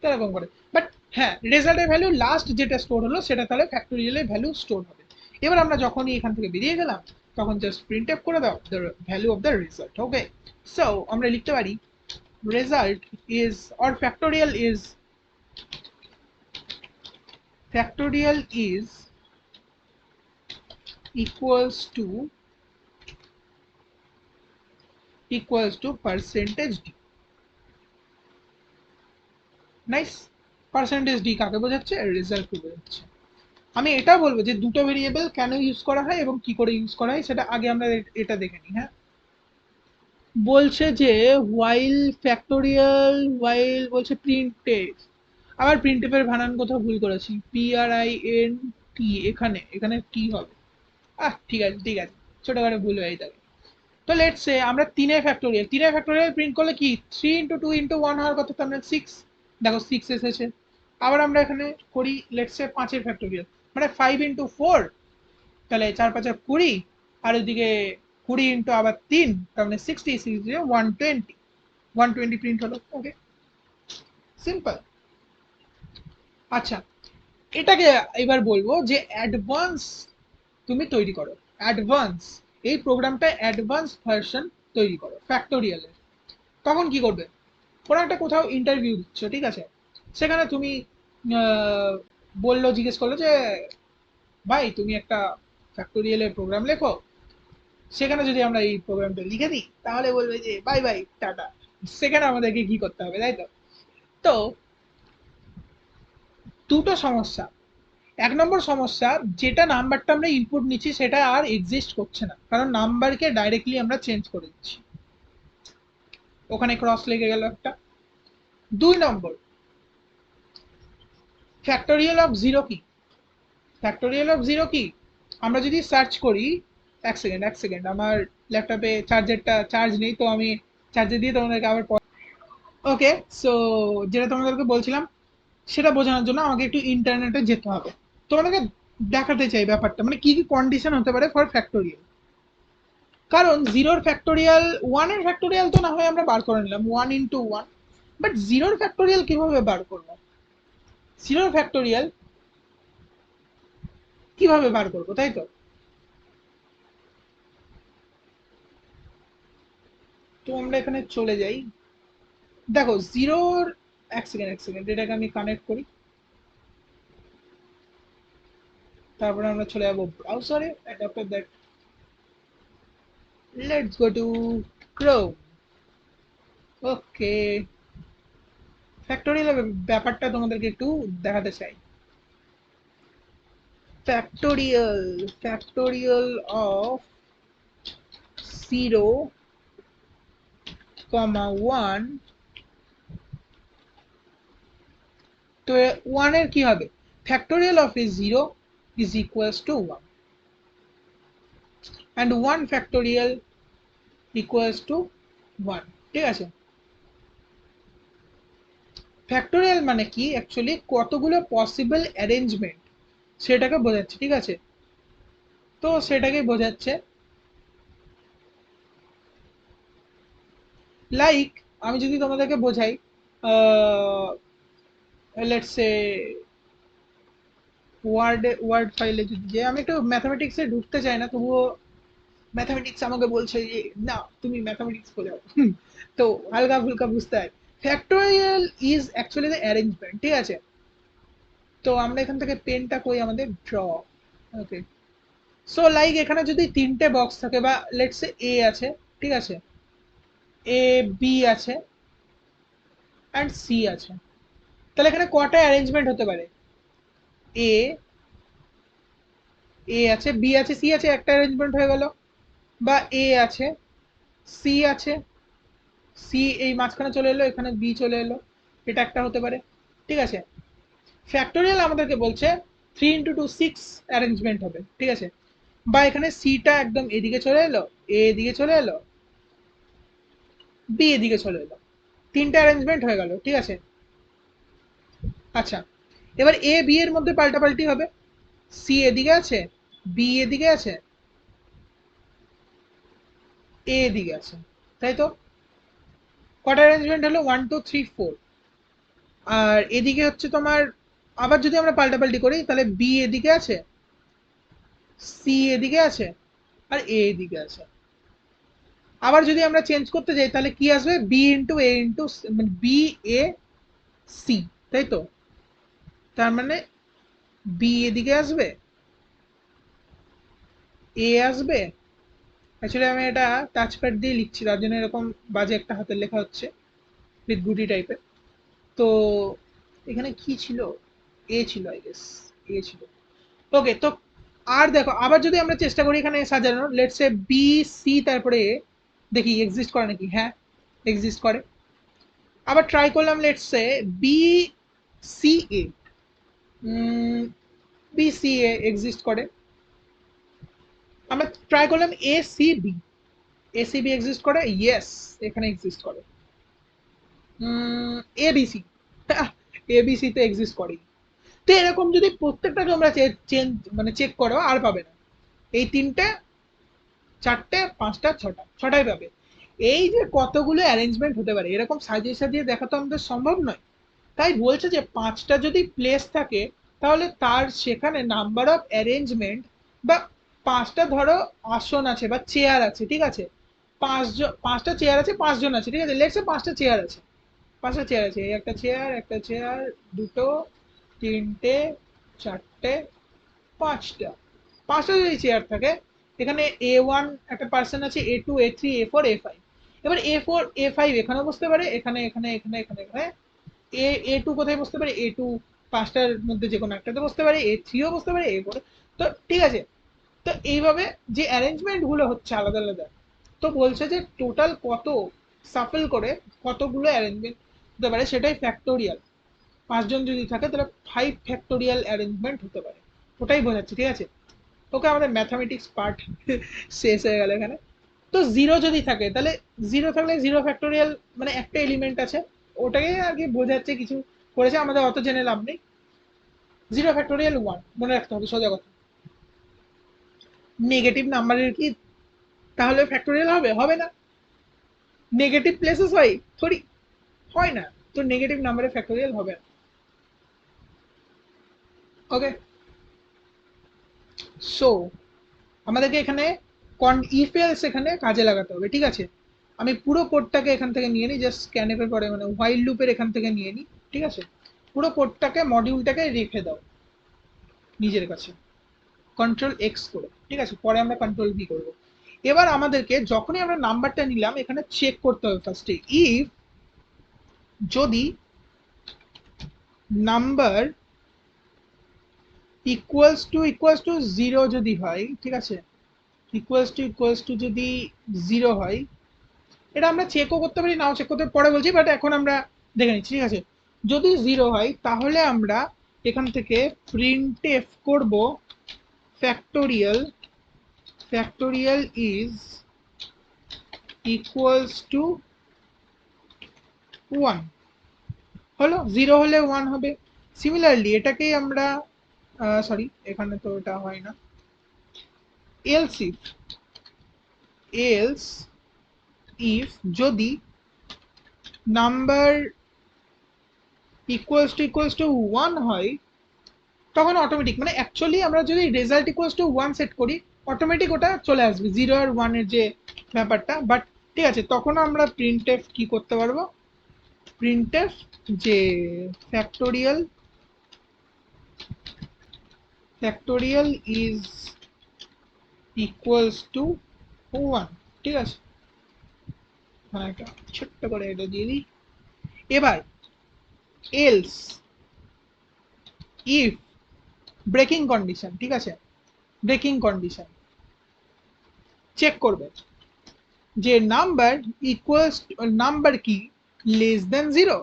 এরকম করে। বাট হ্যাঁ, রেজাল্টের ভ্যালু লাস্ট যেটা স্টোর হলো সেটা তাহলে ফ্যাক্টোরিয়ালের ভ্যালু স্টোর হবে। এবার আমরা যখনই এখান থেকে বেরিয়ে গেলাম তখন জাস্ট প্রিন্ট এফ করে দাও the value of the result. Okay, so আমরা লিখতে পারি result is or factorial is equals to percentage d. Nice, percentage D কাকে বোঝাচ্ছে, রেজাল্টকে বোঝাচ্ছে। আমি এটা বলবো যে দুটো ভেরিয়েবল কেন ইউজ করা হয় এবং কি করে ইউজ করা হয় সেটা আগে আমরা এটা দেখে নিই। হ্যাঁ, বলছে যে while ফ্যাক্টোরিয়াল, while বলছে প্রিন্টএফ, আবার প্রিন্টএফের বানান কোথাও ভুল করেছি, PRINT, এখানে এখানে টি হবে, ঠিক আছে ঠিক আছে, ছোটখাটো ভুল হয়ে যাবে। তো লেটস সে আমরা 3 ফ্যাক্টোরিয়াল প্রিন্ট করলে কি 3 × 2 × 1 হওয়ার কথা, তার মানে 6, দেখো 6 এসেছে। আবার আমরা এখানে করি লেটস সে 5 ফ্যাক্টোরিয়াল, মানে 5 × 4, তাহলে 4 5 20, আর ওইদিকে 20 ইন্টু আবার 3, তার মানে 60, 120, 120 প্রিন্ট হলো। ওকে, সিম্পল। আচ্ছা, এটাকে এবার বলবো যে অ্যাডভান্স তুমি তৈরি করো, অ্যাডভান্স এই প্রোগ্রামটা অ্যাডভান্স ভার্সন তৈরি করো ফ্যাক্টোরিয়ালের। তখন কি করবে, কোনো একটা কোথাও ইন্টারভিউ দিচ্ছ, ঠিক আছে, সেখানে তুমি বললো, জিজ্ঞেস করলো যে ভাই তুমি একটা ফ্যাক্টোরিয়ালের প্রোগ্রাম লেখো, সেখানে যদি আমরা এই প্রোগ্রামটা লিখে দিই তাহলে বলবে যে বাই বাই টাটা, সেখানে আমাদেরকে কি করতে হবে, তাই তো। তো দুটো সমস্যা, 1 নম্বর সমস্যা, যেটা নাম্বারটা আমরা ইনপুট নিচ্ছি সেটা আর এক্সিস্ট করছে না, কারণ নাম্বারকে ডাইরেক্টলি আমরা চেঞ্জ করে দিচ্ছি, ওখানে ক্রস লেগে গেল একটা। 2 নম্বর, ফ্যাক্টোরিয়াল অফ জিরো কি, ফ্যাক্টোরিয়াল অফ জিরো কি, আমরা যদি সার্চ করি, এক সেকেন্ড আমার ল্যাপটপে চার্জারটা চার্জ নেই, তো আমি চার্জার দিয়ে তোমাদেরকে আবার, ওকে, সো যেটা তোমাদেরকে বলছিলাম সেটা বোঝানোর জন্য আমাকে একটু ইন্টারনেটে যেতে হবে, তোমাদেরকে দেখাতে চাই ব্যাপারটা, মানে কি কি কন্ডিশন হতে পারে ফর ফ্যাক্টোরিয়াল। কারণ জিরোর ফ্যাক্টোরিয়াল, ওয়ানের ফ্যাক্টোরিয়াল তো না হয় আমরা বার করে নিলাম 1 × 1, বাট জিরোর ফ্যাক্টোরিয়াল কিভাবে বার করবো, জিরোর ফ্যাক্টোরিয়াল কিভাবে বার করবো, তাই তো। তো আমরা এখানে চলে যাই, দেখো জিরোর, এক সেকেন্ড এটাকে আমি কানেক্ট করি, তারপরে আমরা চলে যাবো ব্রাউজারে, and after that let's go to Chrome. Okay, factorial ব্যাপারটা তোমাদেরকে একটু দেখাতে চাই। ফ্যাক্টোরিয়াল অফ 0, 1, তো 1 এর কি হবে, factorial of A 0 is equals to 1 and 1 factorial equals to 1, ঠিক আছে। ফ্যাক্টোরিয়াল মানে কি অ্যাকচুয়ালি কতগুলো পসিবল অ্যারেঞ্জমেন্ট সেটাকে বোঝাচ্ছে, ঠিক আছে, তো সেটাকে বোঝাচ্ছে। লাইক আমি যদি তোমাদেরকে বোঝাই, লেটস সে ওয়ার্ড ফাইলে যদি যে, আমি একটু ম্যাথামেটিক্সে ঢুকতে চাই না, তবুও ম্যাথামেটিক্স আমাকে বলছে যে না তুমি ম্যাথামেটিক্স বোঝাও, তো হালকা ফুলকা বুঝতে হয়। Factorial is actually the arrangement, ঠিক আছে, তো আমরা এখান থেকে পেনটা করি আমাদের ড্র। ওকে, সো লাইক এখানে যদি তিনটে বক্স থাকে বা লেটস সে এ আছে, ঠিক আছে, এ বি আছে অ্যান্ড সি আছে, তাহলে এখানে কটা অ্যারেঞ্জমেন্ট হতে পারে? এ এ আছে, বি আছে, সি আছে, একটা অ্যারেঞ্জমেন্ট হয়ে গেল। বা এ আছে, সি আছে, সি এই মাঝখানে চলে এলো, এখানে বি চলে এলো, এটা একটা হতে পারে, ঠিক আছে। ফ্যাক্টোরিয়াল আমাদেরকে বলছে 3 × 2 6 অ্যারেঞ্জমেন্ট হবে, ঠিক আছে। বা এখানে সিটা একদম এদিকে চলে এলো, এ এদিকে চলে এলো, বি এদিকে চলে এলো, তিনটা অ্যারেঞ্জমেন্ট হয়ে গেল, ঠিক আছে। আচ্ছা, এবার এ বি এর মধ্যে পাল্টাপাল্টি হবে, সি এদিকে আছে, বি এদিকে আছে, এ এদিকে আছে, তাই তো? কটা অ্যারেঞ্জমেন্ট হলো? 1 2 3 4। আর এদিকে হচ্ছে তোমার, আবার যদি আমরা পাল্টাপাল্টি করি তাহলে বি এদিকে আছে, সি এদিকে আছে, আর এ এদিকে আছে। আবার যদি আমরা চেঞ্জ করতে যাই তাহলে কি আসবে? বি ইন্টু এ ইন্টু, মানে বি এ সি, তাই তো? তার মানে বি এদিকে আসবে, এ আসবে। অ্যাকচুয়ালি আমি এটা টাচপ্যাড দিয়ে লিখছি, তার জন্য এরকম বাজে একটা হাতের লেখা হচ্ছে, বিট গুটি টাইপের। তো এখানে কি ছিল? এ ছিল, আই গেস এ ছিল। ওকে, তো আর দেখো, আবার যদি আমরা চেষ্টা করি এখানে সাজানোর, লেটস সে বি সি তারপরে এ, দেখি এক্সিস্ট করে নাকি। হ্যাঁ, এক্সিস্ট করে। আবার ট্রাই করলাম, let's say B C A, B C A exist করে। আমরা ট্রাই করলাম A C B, A C B exist করে, ইয়েস, এখানে এক্সিস্ট করে। A B C, A B C তো এক্সিস্ট করেই। তো এরকম যদি প্রত্যেকটাকে আমরা চেঞ্জ মানে চেক করো আর পাবে না, এই তিনটে, চারটে, পাঁচটা, ছটা, ছটাই পাবে। এই যে কতগুলো অ্যারেঞ্জমেন্ট হতে পারে, এরকম সাজিয়ে সাজিয়ে দেখা তো আমাদের সম্ভব নয়। তাই বলছে যে পাঁচটা যদি প্লেস থাকে, তাহলে তার সেখানে নাম্বার অফ অ্যারেঞ্জমেন্ট, বা পাঁচটা ধরো আসন আছে বা চেয়ার আছে, ঠিক আছে, পাঁচজন, পাঁচটা চেয়ার আছে, পাঁচজন আছে, ঠিক আছে, লেটসে পাঁচটা চেয়ার আছে, পাঁচটা চেয়ার আছে, এই একটা চেয়ার, একটা চেয়ার, দুটো, তিনটে, চারটে, পাঁচটা, পাঁচটা যদি চেয়ার থাকে, এখানে A1 একটা পার্সন আছে, A2 A3 A4 A5। এবার A4 A5 এখানেও বসতে পারে, এখানে এখানে এখানে এখানে এখানে। A2 কোথায় বসতে পারে? A2 পাঁচটার মধ্যে যে কোনো একটাতে বসতে পারে, A3ও বসতে পারে, A4। তো ঠিক আছে, তো এইভাবে যে অ্যারেঞ্জমেন্ট গুলো হচ্ছে আলাদা আলাদা, তো বলছে যে টোটাল কত সাফল করে কতগুলো অ্যারেঞ্জমেন্ট হতে পারে, সেটাই ফ্যাক্টোরিয়াল। পাঁচজন যদি থাকে তাহলে 5 ফ্যাক্টোরিয়াল অ্যারেঞ্জমেন্ট হতে পারে, ওটাই বোঝাচ্ছে, ঠিক আছে। ওকে, আমাদের ম্যাথামেটিক্স পার্ট শেষ হয়ে গেল এখানে। তো জিরো যদি থাকে তাহলে, জিরো থাকলে 0 ফ্যাক্টোরিয়াল, মানে একটা এলিমেন্ট আছে, ওটাকে আর কি বোঝাচ্ছে, কিছু করেছে, আমাদের অত জেনে লাভ নেই। 0 ফ্যাক্টোরিয়াল 1 মনে রাখতে হবে, সোজা কথা। নেগেটিভ নাম্বারের কি তাহলে ফ্যাক্টোরিয়াল হবে? হবে না। নেগেটিভ প্লেসেস হয় থরি, হয় না। তো নেগেটিভ নাম্বারের ফ্যাক্টোরিয়াল হবে না। ওকে, সো আমাদেরকে এখানে ইফ এলস এখানে কাজে লাগাতে হবে, ঠিক আছে। আমি পুরো কোডটাকে এখান থেকে নিয়ে নিই, জাস্ট স্ক্যানএফের পরে মানে হোয়াইল লুপের এখান থেকে নিয়ে নিই, ঠিক আছে। পুরো কোডটাকে, মডিউলটাকে রেখে দাও নিজের কাছে, কন্ট্রোল এক্স করে, ঠিক আছে, পরে আমরা কন্ট্রোল ভি করবো। এবার আমাদেরকে যখনই আমরা নাম্বারটা নিলাম, এখানে চেক করতে হবে ফার্স্টে, ইফ যদি নাম্বার ইকুয়ালস টু জিরো যদি হয়, ঠিক আছে, ইকুয়ালস টু যদি জিরো হয়, এটা আমরা চেকও করতে পারি, নাও চেক করতে পরে বলছি, বাট এখন আমরা দেখে নিচ্ছি, ঠিক আছে। যদি জিরো হয় তাহলে আমরা এখান থেকে প্রিন্ট এফ করব factorial, factorial is equals to 1। হলো, জিরো হলে 1 হবে। সিমিলারলি এটাকেই আমরা, সরি এখানে তো এটা হয় না, এলস ইফ, এলস ইফ যদি নাম্বার ইকুয়ালস টু 1 হয়, তখন অটোমেটিক, মানে অ্যাকচুয়ালি আমরা যদি রেজাল্ট ইকুয়ালস টু 1 সেট করি, অটোমেটিক ওটা চলে আসবে, 0 আর 1 এর যে ব্যাপারটা। বাট ঠিক আছে, তখন আমরা প্রিন্টএফ কি করতে পারবো, প্রিন্টএফ যে factorial factorial is equals to 1, ঠিক আছে, হ্যাঁ একটা ছোট্ট করে এটা দিয়ে দিই। এবার এলস ইফ ব্রেকিং কন্ডিশন, ঠিক আছে, ব্রেকিং কন্ডিশন চেক করবে যে নাম্বার ইকুয়ালস নাম্বার কি লেস দেন 0,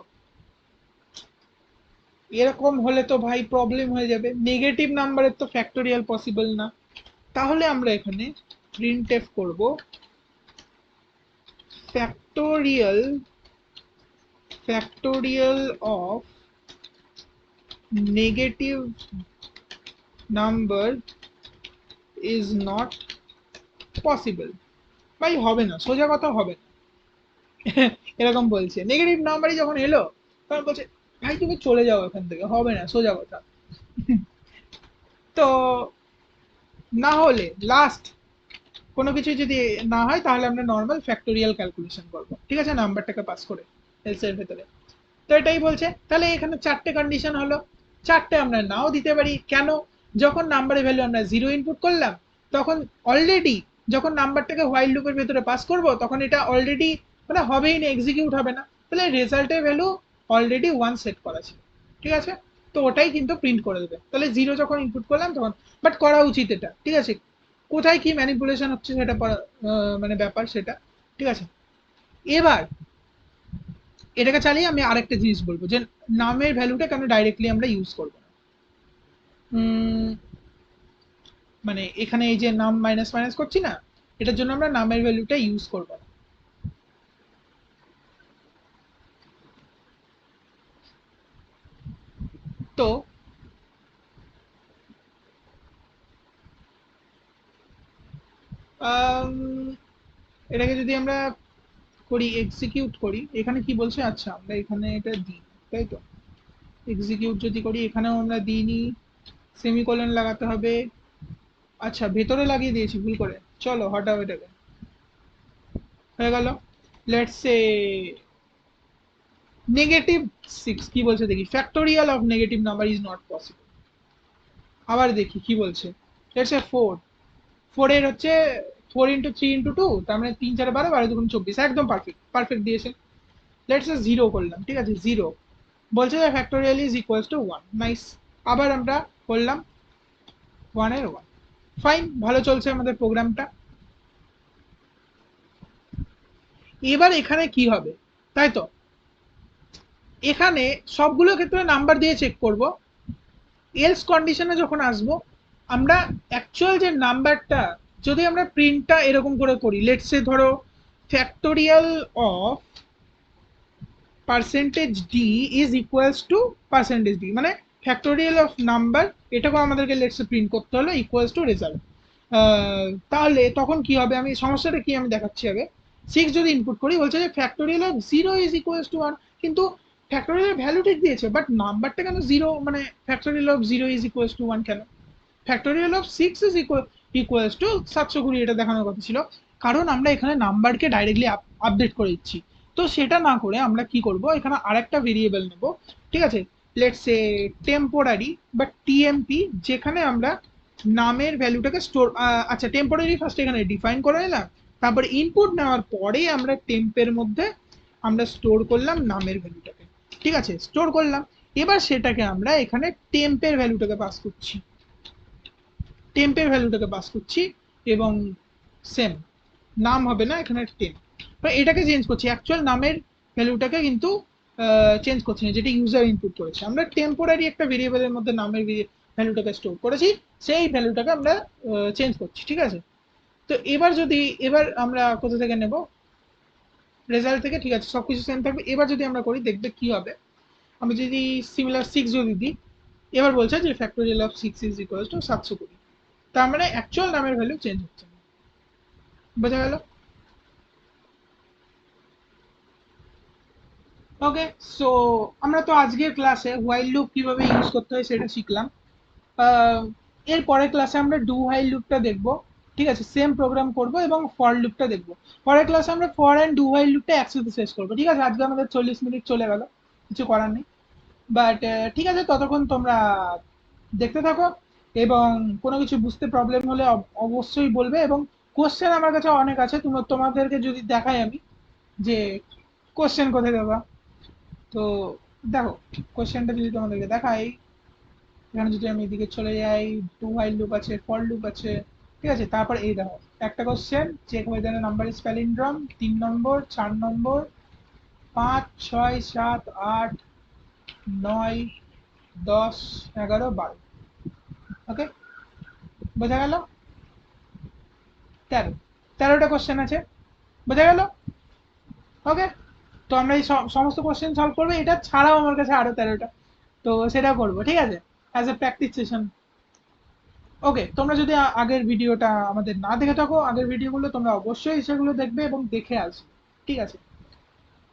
এরকম হলে তো ভাই প্রবলেম হয়ে যাবে, নেগেটিভ নাম্বারের তো ফ্যাক্টোরিয়াল পসিবল না। তাহলে আমরা এখানে প্রিন্টএফ করব factorial factorial of negative number is not possible. ভাই হবে না, সোজা কথা হবে না। এরকম বলছে, নেগেটিভ নাম্বারই যখন এলো তখন বলছে ভাই তুমি চলে যাও এখান থেকে, হবে না, সোজা কথা। তো না হলে লাস্ট কোনো কিছু যদি না হয় তাহলে আমরা নর্মাল ফ্যাক্টোরিয়াল ক্যালকুলেশন করব, ঠিক আছে, নাম্বারটাকে পাস করে এলস এর ভেতরে। তো এটাই বলছে, তাহলে এখানে চারটে কন্ডিশন হলো, চারটে আমরা নাও দিতে পারি। কেন? যখন নাম্বারের ভ্যালু আমরা 0 ইনপুট করলাম তখন অলরেডি যখন নাম্বারটাকে হোয়াইল লুপের ভেতরে পাস করব তখন এটা অলরেডি মানে হবেই না, এক্সিকিউট হবে না, তাহলে রেজাল্টের ভ্যালু অলরেডি 1 সেট করা ছিল, ঠিক আছে, তো ওটাই কিন্তু প্রিন্ট করে দেবে। তাহলে 0 যখন ইনপুট করলাম তখন, বাট করা উচিত এটা, ঠিক আছে, কোথায় কি ম্যানিপুলেশন হচ্ছে সেটা মানে ব্যাপার সেটা, ঠিক আছে। এবার এটাকে চালিয়ে আমি আরেকটা জিনিস বলবো যে নামের ভ্যালুটা কেন ডাইরেক্টলি আমরা ইউজ করবো না। মানে এখানে এই যে নাম মাইনাস মাইনাস করছি না, এটার জন্য আমরা নামের ভ্যালুটা ইউজ করবো না। তো আম, এটাকে যদি আমরা করি এক্সিকিউট করি, এখানে কি বলছে, আচ্ছা আমরা এখানে এটা দিই, তাই তো, এক্সিকিউট যদি করি এখানেও আমরা দিইনি, সেমিকোলন লাগাতে হবে, আচ্ছা ভেতরে লাগিয়ে দিয়েছি ভুল করে, চলো হটাও এটাকে, হয়ে গেল। লেটস সে -6 কি বলছে দেখি, factorial of negative number is not possible. আবার দেখি কি বলছে, লেটস সে 4, 4 এর হচ্ছে 4 ইন্টু 3 ইন্টু 2, তার মানে 3 4 12, 12 2 24, একদম পারফেক্ট পারফেক্ট দিয়েছে। লেটস সে 0 করলাম, ঠিক আছে, 0 বলছে যে factorial is equals to 1, nice. আবার আমরা করলাম 1 এর 1, ফাইন, ভালো চলছে আমাদের প্রোগ্রামটা। এবার এখানে কি হবে, তাই তো, এখানে সবগুলো ক্ষেত্রে নাম্বার দিয়ে চেক করব, এলস কন্ডিশনে যখন আসবো আমরা অ্যাকচুয়াল যে নাম্বারটা, যদি আমরা প্রিন্টটা এরকম করে করি, লেটস সে ধরো factorial of percentage D is equals to percentage D, মানে ফ্যাক্টোরিয়াল অফ নাম্বার, এটাকেও আমাদেরকে লেটস প্রিন্ট করতে হলো ইকুয়ালস টু রেজাল্ট। তাহলে তখন কি হবে, আমি সমস্যাটা কি আমি দেখাচ্ছি আগে। 6 যদি ইনপুট করি বলছে যে factorial of 0 is equals to 1, কিন্তু ফ্যাক্টোরিয়াল ভ্যালু ঠিক দিয়েছে বাট নাম্বারটা কেন 0, মানে factorial of 0 is equals to 1 কেন, factorial of 6 is equals to 720, এটা দেখানোর কথা ছিল, কারণ আমরা এখানে নাম্বারকে ডাইরেক্টলি আপডেট করে দিচ্ছি। তো সেটা না করে আমরা কি করব, এখানে আরেকটা ভেরিয়েবল নেব, ঠিক আছে, লেটস সে টেম্পোরারি বা টিএমপি, যেখানে আমরা নামের ভ্যালুটাকে স্টোর, আচ্ছা টেম্পোরারি ফার্স্ট এখানে ডিফাইন করে নিলাম, তারপরে ইনপুট নেওয়ার পরে আমরা টেম্পের মধ্যে আমরা স্টোর করলাম নামের ভ্যালুটাকে, ঠিক আছে, স্টোর করলাম। এবার সেটাকে আমরা এখানে টেম্পের ভ্যালুটাকে পাস করছি, টেম্পের ভ্যালুটাকে পাস করছি, এবং সেম নাম হবে না এখানে টেম্প, এটাকে চেঞ্জ করছি, অ্যাকচুয়াল নামের ভ্যালুটাকে কিন্তু চেঞ্জ করছি না, যেটা ইউজার ইনপুট করেছে, আমরা টেম্পোরারি একটা ভেরিয়েবলের মধ্যে নামের ভ্যালুটাকে স্টোর করেছি, সেই ভ্যালুটাকে আমরা চেঞ্জ করছি, ঠিক আছে। তো এবার যদি, এবার আমরা কোথা থেকে নেব, রেজাল্ট থেকে, ঠিক আছে, সবকিছু সেম থাকবে। এবার যদি আমরা করি দেখবে কি হবে, আমি যদি সিমিলার 6 যদি দিই, এবার বলছে যে factorial of 6 is equal to 720, তার মানে অ্যাকচুয়াল নামের ভ্যালু চেঞ্জ হচ্ছে না, বোঝা গেল? ওকে, সো আমরা তো আজকের ক্লাসে হোয়াইল লুপ কিভাবে ইউজ করতে হয় সেটা শিখলাম। আহ, এর পরের ক্লাসে আমরা ডু হোয়াইল লুপটা দেখব, ঠিক আছে, সেম প্রোগ্রাম করব, এবং ফর লুপটা দেখব। পরের ক্লাসে আমরা ফর অ্যান্ড ডু হোয়াইল লুপটা একসাথে শেষ করবো, ঠিক আছে, আজকে আমাদের 40 মিনিট চলে গেল, কিছু করার নেই, বাট ঠিক আছে, ততক্ষণ তোমরা দেখতে থাকো, এবং কোনো কিছু বুঝতে প্রবলেম হলে অবশ্যই বলবে। এবং কোশ্চেন আমার কাছে অনেক আছে, তোমাদেরকে যদি দেখাই আমি যে কোশ্চেন কোথায় দেবা, তো দেখো কোশ্চেনটা যদি তোমাদেরকে দেখাই, এখানে যদি আমি এদিকে চলে যাই, ডু হোয়াইল লুপ আছে, ফর লুপ আছে, ঠিক আছে। তারপর এই দেখো একটা question, check whether number is palindrome, 3 number, 4 number, 5, 6, 7, 8, 9, 10, 11, 12। Okay, বোঝা গেল? 13টা কোশ্চেন আছে, বোঝা গেল? ওকে, তো আমরা এই সমস্ত কোশ্চেন সলভ করবো, এটা ছাড়াও আমার কাছে আরো 13টা, তো সেটা করবো, ঠিক আছে, অ্যাজ এ প্র্যাকটিস সেশন। ওকে, তোমরা যদি আগের ভিডিওটা আমাদের না দেখে থাকো, আগের ভিডিওগুলো তোমরা অবশ্যই সেগুলো দেখবে এবং দেখে আসবে, ঠিক আছে।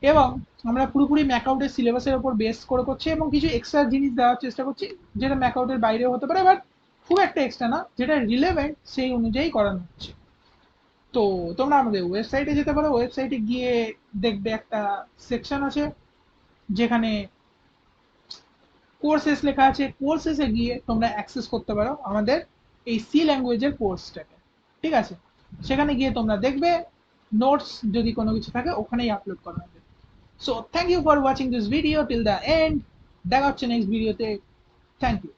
এবং আমরা পুরোপুরি ম্যাকআউটের সিলেবাসের উপর বেস করে করছি এবং কিছু এক্সট্রা জিনিস দেওয়ার চেষ্টা করছি, যেটা ম্যাকআউটের বাইরেও হতে পারে, বাট খুব একটা এক্সট্রা না, যেটা রিলেভেন্ট সেই অনুযায়ী করানো হচ্ছে। তো তোমরা আমাদের ওয়েবসাইটে যেতে পারো, ওয়েবসাইটে গিয়ে দেখবে একটা সেকশন আছে যেখানে কোর্সেস লেখা আছে, কোর্সেসে গিয়ে তোমরা অ্যাক্সেস করতে পারো আমাদের এই সি ল্যাঙ্গুয়েজের কোর্সটাকে, ঠিক আছে। সেখানে গিয়ে তোমরা দেখবে নোটস যদি কোনো কিছু থাকে ওখানেই আপলোড করা হবে। So thank you for watching this video till the end, দেখা হচ্ছে নেক্সট ভিডিওতে। Thank you.